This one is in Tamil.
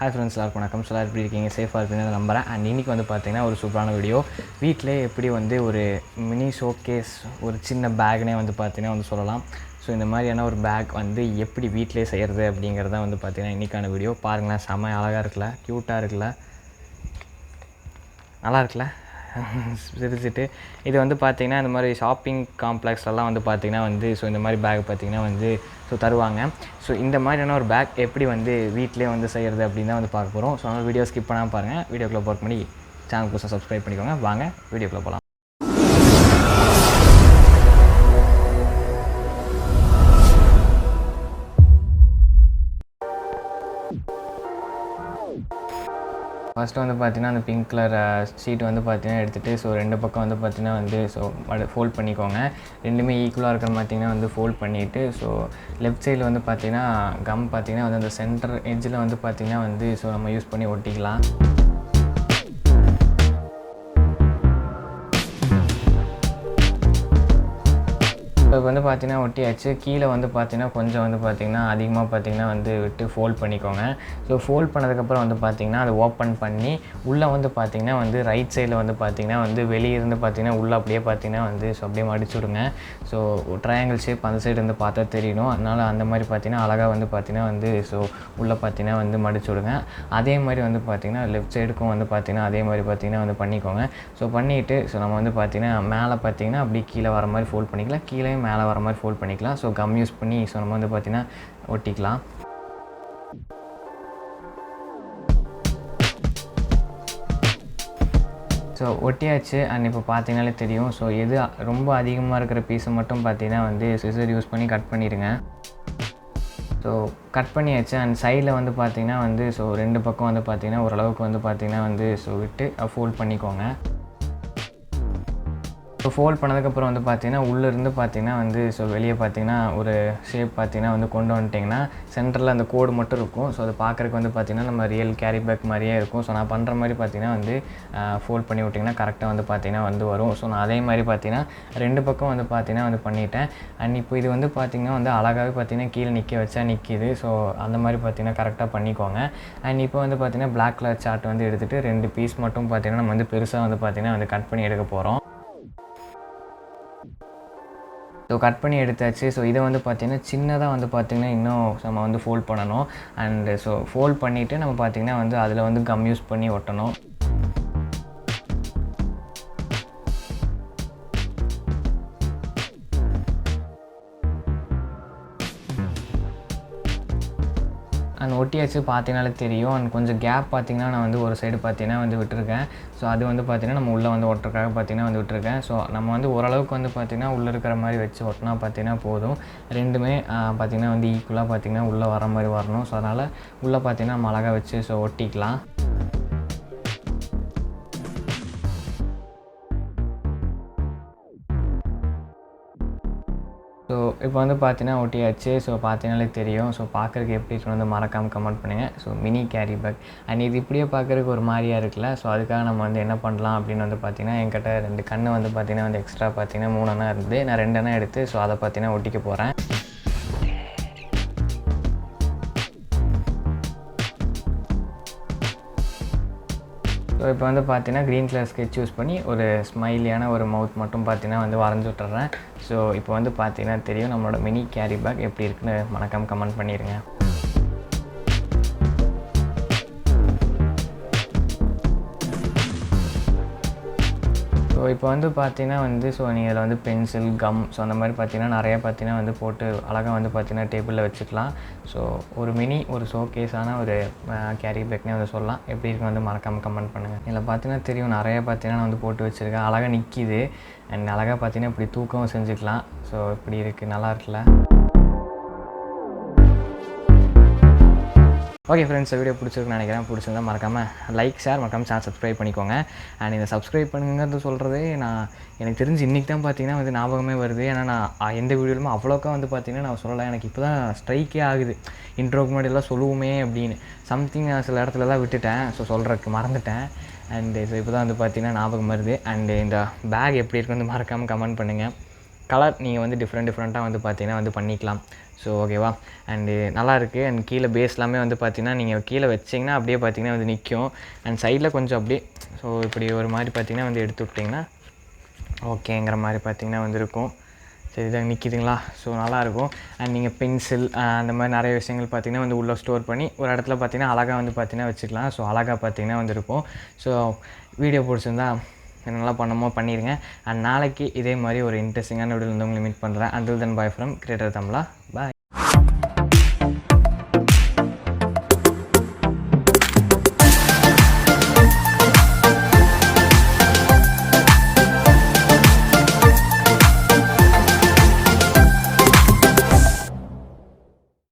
ஹாய் ஃப்ரெண்ட்ஸ், எல்லாருக்கும் வணக்கம். ஸோ எப்படி இருக்கீங்க? சேஃபாக இருப்பீங்கன்னு நம்புகிறேன். அண்ட் இன்றைக்கி வந்து பார்த்திங்கன்னா ஒரு சூப்பரான வீடியோ. வீட்டிலே எப்படி வந்து ஒரு மினி ஷோகேஸ், ஒரு சின்ன பேக்னே வந்து பார்த்திங்கன்னா வந்து சொல்லலாம். ஸோ இந்த மாதிரியான ஒரு பேக் வந்து எப்படி வீட்டிலே செய்கிறது அப்படிங்கிறத வந்து பார்த்திங்கன்னா இன்றைக்கான வீடியோ. பாருங்களேன், செம்ம அழகாக இருக்குல்ல, க்யூட்டாக இருக்குல்ல, நல்லா இருக்குல்ல சிரிச்சிட்டு. இது வந்து பார்த்திங்கன்னா இந்த மாதிரி ஷாப்பிங் காம்ப்ளெக்ஸ்லாம் வந்து பார்த்திங்கன்னா வந்து ஸோ இந்த மாதிரி பேக் பார்த்திங்கன்னா வந்து ஸோ தருவாங்க. ஸோ இந்த மாதிரியான ஒரு பேக் எப்படி வந்து வீட்டிலே வந்து செய்கிறது அப்படின்னு தான் வந்து பார்க்க போகிறோம். ஸோ அதனால் வீடியோ ஸ்கிப் பண்ணாமல் பாருங்கள். வீடியோக்குள்ளே போர்க் பண்ணி சேனல் புதுசாக சப்ஸ்கிரைப் பண்ணிக்கோங்க. வாங்க வீடியோக்குள்ளே போகலாம். ஃபஸ்ட்டு வந்து பார்த்திங்கன்னா அந்த பிங்க் கலர் ஷீட் வந்து பார்த்திங்கன்னா எடுத்துகிட்டு ஸோ ரெண்டு பக்கம் வந்து பார்த்திங்கன்னா வந்து ஸோ ஃபோல்ட் பண்ணிக்கோங்க. ரெண்டுமே ஈக்குவலாக இருக்கிற பார்த்திங்கன்னா வந்து ஃபோல்ட் பண்ணிவிட்டு ஸோ லெஃப்ட் சைடில் வந்து பார்த்திங்கன்னா கம் பார்த்திங்கன்னா வந்து அந்த சென்டர் எட்ஜில் வந்து பார்த்திங்கன்னா வந்து ஸோ நம்ம யூஸ் பண்ணி ஒட்டிக்கலாம். இப்போ வந்து பார்த்திங்கன்னா ஒட்டியாச்சு. கீழே வந்து பார்த்திங்கன்னா கொஞ்சம் வந்து பார்த்திங்கன்னா அதிகமாக பார்த்திங்கன்னா வந்து விட்டு ஃபோல்ட் பண்ணிக்கோங்க. ஸோ ஃபோல்ட் பண்ணதுக்கப்புறம் வந்து பார்த்திங்கன்னா அதை ஓப்பன் பண்ணி உள்ளே வந்து பார்த்திங்கன்னா வந்து ரைட் சைடில் வந்து பார்த்திங்கன்னா வந்து வெளியே இருந்து பார்த்திங்கன்னா உள்ளே அப்படியே பார்த்திங்கன்னா வந்து ஸோ அப்படியே மடிச்சு விடுங்க. ஸோ ட்ரையாங்கிள் ஷேப் அந்த சைடு இருந்து பார்த்தா தெரியணும். அதனால் அந்த மாதிரி பார்த்திங்கன்னா அழகாக வந்து பார்த்திங்கன்னா வந்து ஸோ உள்ளே பார்த்திங்கன்னா வந்து மடிச்சு விடுங்க. அதே மாதிரி வந்து பார்த்திங்கன்னா லெஃப்ட் சைடுக்கும் வந்து பார்த்திங்கன்னா அதே மாதிரி பார்த்திங்கன்னா வந்து பண்ணிக்கோங்க. ஸோ பண்ணிவிட்டு ஸோ நம்ம வந்து பார்த்திங்கன்னா மேலே பார்த்திங்கன்னா அப்படி கீழே வர மாதிரி ஃபோல்ட் பண்ணிக்கலாம், கீழே மேலே வர மாதிரி ஃபோல்ட் பண்ணிக்கலாம். ஸோ கம் யூஸ் பண்ணி ஸோ நம்ம வந்து பார்த்திங்கன்னா ஒட்டிக்கலாம். ஸோ ஒட்டியாச்சு. அண்ட் இப்போ பார்த்தீங்கனாலே தெரியும். ஸோ எது ரொம்ப அதிகமாக இருக்கிற பீஸை மட்டும் பார்த்திங்கன்னா வந்து சிசர் யூஸ் பண்ணி கட் பண்ணிடுங்க. ஸோ கட் பண்ணியாச்சு. அண்ட் சைடில் வந்து பார்த்திங்கன்னா வந்து ஸோ ரெண்டு பக்கம் வந்து பார்த்திங்கன்னா ஓரளவுக்கு வந்து பார்த்திங்கன்னா வந்து ஸோ விட்டு ஃபோல்ட் பண்ணிக்கோங்க. ஸோ ஃபோல்ட் பண்ணதுக்கப்புறம் வந்து பார்த்திங்கன்னா உள்ளேருந்து பார்த்திங்கன்னா வந்து ஸோ வெளியே பார்த்திங்கன்னா ஒரு ஷேப் பார்த்திங்கன்னா வந்து கொண்டு வந்துட்டிங்கன்னா சென்டரில் அந்த கோடு மட்டும் இருக்கும். ஸோ அது பார்க்குறதுக்கு வந்து பார்த்திங்கன்னா நம்ம ரியல் கேரி பேக் மாதிரியே இருக்கும். ஸோ நான் பண்ணுற மாதிரி பார்த்திங்கன்னா வந்து ஃபோல்ட் பண்ணி விட்டிங்கன்னா கரெக்டாக வந்து பார்த்திங்கன்னா வந்து வரும். ஸோ நான் அதே மாதிரி பார்த்திங்கன்னா ரெண்டு பக்கம் வந்து பார்த்திங்கன்னா வந்து பண்ணிட்டேன். அண்ட் இப்போ இது வந்து பார்த்திங்கன்னா வந்து அழகாகவே பார்த்திங்கன்னா கீழே நிற்க வச்சா நிற்கிது. ஸோ அந்த மாதிரி பார்த்திங்கன்னா கரெக்டாக பண்ணிக்கோங்க. அண்ட் இப்போ வந்து பார்த்திங்கன்னா பிளாக் கலர் சார்ட் வந்து எடுத்துகிட்டு ரெண்டு பீஸ் மட்டும் பார்த்திங்கன்னா நம்ம வந்து பெருசாக வந்து பார்த்திங்கன்னா வந்து கட் பண்ணி எடுக்க போகிறோம். ஸோ கட் பண்ணி எடுத்தாச்சு. ஸோ இதை வந்து பார்த்திங்கன்னா சின்னதாக வந்து பார்த்திங்கன்னா இன்னும் நம்ம வந்து ஃபோல்ட் பண்ணணும். அண்டு ஸோ ஃபோல்ட் பண்ணிவிட்டு நம்ம பார்த்திங்கன்னா வந்து அதில் வந்து கம் யூஸ் பண்ணி ஒட்டணும். அண்ட் ஒட்டியாச்சு. பார்த்தீங்கனாலே தெரியும். அண்ட் கொஞ்சம் கேப் பார்த்திங்கன்னா நான் வந்து ஒரு சைடு பார்த்திங்கன்னா வந்து விட்டுருக்கேன். ஸோ அது வந்து பார்த்திங்கன்னா நம்ம உள்ளே வந்து ஒட்டுறதுக்காக பார்த்திங்கன்னா வந்து விட்டுருக்கேன். ஸோ நம்ம வந்து ஓரளவுக்கு வந்து பார்த்திங்கன்னா உள்ளே இருக்கிற மாதிரி வச்சு ஒட்டினா பார்த்திங்கன்னா போதும். ரெண்டுமே பார்த்திங்கன்னா வந்து ஈக்குவலாக பார்த்திங்கன்னா உள்ளே வர மாதிரி வரணும். ஸோ அதனால் உள்ளே பார்த்திங்கன்னா நம்ம அழகாக வச்சு ஸோ ஒட்டிக்கலாம். ஸோ இப்போ வந்து பார்த்தீங்கன்னா ஒட்டியாச்சு. ஸோ பார்த்தீங்கனாலே தெரியும். ஸோ பார்க்குறதுக்கு எப்படி இருக்குன்னு வந்து மறக்காமல் கமெண்ட் பண்ணுங்கள். So mini carry bag and இது இப்படியே பார்க்குறதுக்கு ஒரு மாதிரியாக இருக்குல்ல. ஸோ அதுக்காக நம்ம வந்து என்ன பண்ணலாம் அப்படின்னு வந்து பார்த்திங்கன்னா என்கிட்ட ரெண்டு கண்ணு வந்து பார்த்திங்கன்னா வந்து எக்ஸ்ட்ரா பார்த்திங்கன்னா 3 அண்ணா இருந்தது. நான் 2 அண்ணா எடுத்து ஸோ அதை பார்த்திங்கன்னா ஒட்டிக்க போகிறேன். ஸோ இப்போ வந்து பார்த்திங்கன்னா க்ரீன் கலர் ஸ்கெட்ச் யூஸ் பண்ணி ஒரு ஸ்மைலியான ஒரு மவுத் மட்டும் பார்த்திங்கன்னா வந்து வரைஞ்சி விட்டுறேன். ஸோ இப்போ வந்து பார்த்திங்கன்னா தெரியும் நம்மளோட மினி கேரி பேக் எப்படி இருக்குன்னு மறக்காமல் கமெண்ட் பண்ணிடுங்க. ஸோ இப்போ வந்து பார்த்திங்கன்னா வந்து ஸோ நீங்கள் இதில் வந்து பென்சில், கம் ஸோ அந்த மாதிரி பார்த்திங்கன்னா நிறையா பார்த்திங்கன்னா வந்து போட்டு அழகாக வந்து பார்த்திங்கன்னா டேபிளில் வச்சுக்கலாம். ஸோ ஒரு மினி ஒரு ஷோகேஸான ஒரு கேரி பேக்னே வந்து சொல்லலாம். எப்படி இருக்குன்னு வந்து மறக்காமல் கமெண்ட் பண்ணுங்கள். இதில் பார்த்திங்கன்னா தெரியும் நிறையா பார்த்திங்கன்னா நான் வந்து போட்டு வச்சுருக்கேன். அழகாக நிற்கிது. அண்ட் அழகாக பார்த்திங்கன்னா இப்படி தூக்கவும் செஞ்சுக்கலாம். ஸோ இப்படி இருக்குது, நல்லா இருக்குல்ல. ஓகே ஃப்ரெண்ட்ஸ், வீடியோ பிடிச்சிருக்குன்னு நினைக்கிறேன். பிடிச்சிருந்தா மறக்காமல் லைக், ஷேர், மறக்காமல் சேனல் சப்ஸ்கிரைப் பண்ணிக்கோங்க. அண்ட் இந்த சப்ஸ்கிரைப் பண்ணுங்கிறது சொல்கிறதே எனக்கு தெரிஞ்சு இன்றைக்கி தான் பார்த்திங்கன்னா வந்து ஞாபகமே வருது. ஏன்னா நான் எந்த வீடியோலுமே அவ்வளோக்கா வந்து பார்த்திங்கன்னா நான் சொல்லலை. எனக்கு இப்போ தான் ஸ்ட்ரைக்கே ஆகுது. இன்ட்ரோக்கு முன்னாடியெல்லாம் சொல்லுவோமே அப்படின்னு சம்திங் நான் சில இடத்துலலாம் விட்டுட்டேன். ஸோ சொல்கிறதுக்கு மறந்துட்டேன். அண்டு ஸோ இப்போ தான் வந்து பார்த்திங்கன்னா ஞாபகம் வருது. அண்டு இந்த பேக் எப்படி இருக்குன்னு வந்து மறக்காமல் கமெண்ட் பண்ணுங்கள். கலர் நீங்கள் வந்து டிஃப்ரெண்ட்டாக வந்து பார்த்தீங்கன்னா வந்து பண்ணிக்கலாம். ஸோ ஓகேவா. அண்டு நல்லாயிருக்கு. அண்ட் கீழே பேஸ் எல்லாமே வந்து பார்த்தீங்கன்னா நீங்கள் கீழே வச்சிங்கன்னா அப்படியே பார்த்தீங்கன்னா வந்து நிற்கும். அண்ட் சைடில் கொஞ்சம் அப்படியே ஸோ இப்படி ஒரு மாதிரி பார்த்தீங்கன்னா வந்து எடுத்து விட்டிங்கன்னா ஓகேங்கிற மாதிரி பார்த்தீங்கன்னா வந்து இருக்கும். சரி இதாக நிற்கிதுங்களா. ஸோ நல்லாயிருக்கும். அண்ட் நீங்கள் பென்சில் அந்த மாதிரி நிறைய விஷயங்கள் பார்த்தீங்கன்னா வந்து உள்ளே ஸ்டோர் பண்ணி ஒரு இடத்துல பார்த்தீங்கன்னா அழகாக வந்து பார்த்தீங்கன்னா வச்சுக்கலாம். ஸோ அழகாக பார்த்தீங்கன்னா வந்து இருக்கும். ஸோ வீடியோ பிடிச்சிருந்தா என்னெல்லாம் பண்ணணுமோ பண்ணிடுங்க. அண்ட் நாளைக்கு இதே மாதிரி ஒரு இன்ட்ரெஸ்டிங்கான வீடியோவில் வந்து உங்களை மீட் பண்ணுறேன். Until then bye from creator Tamizha. Bye.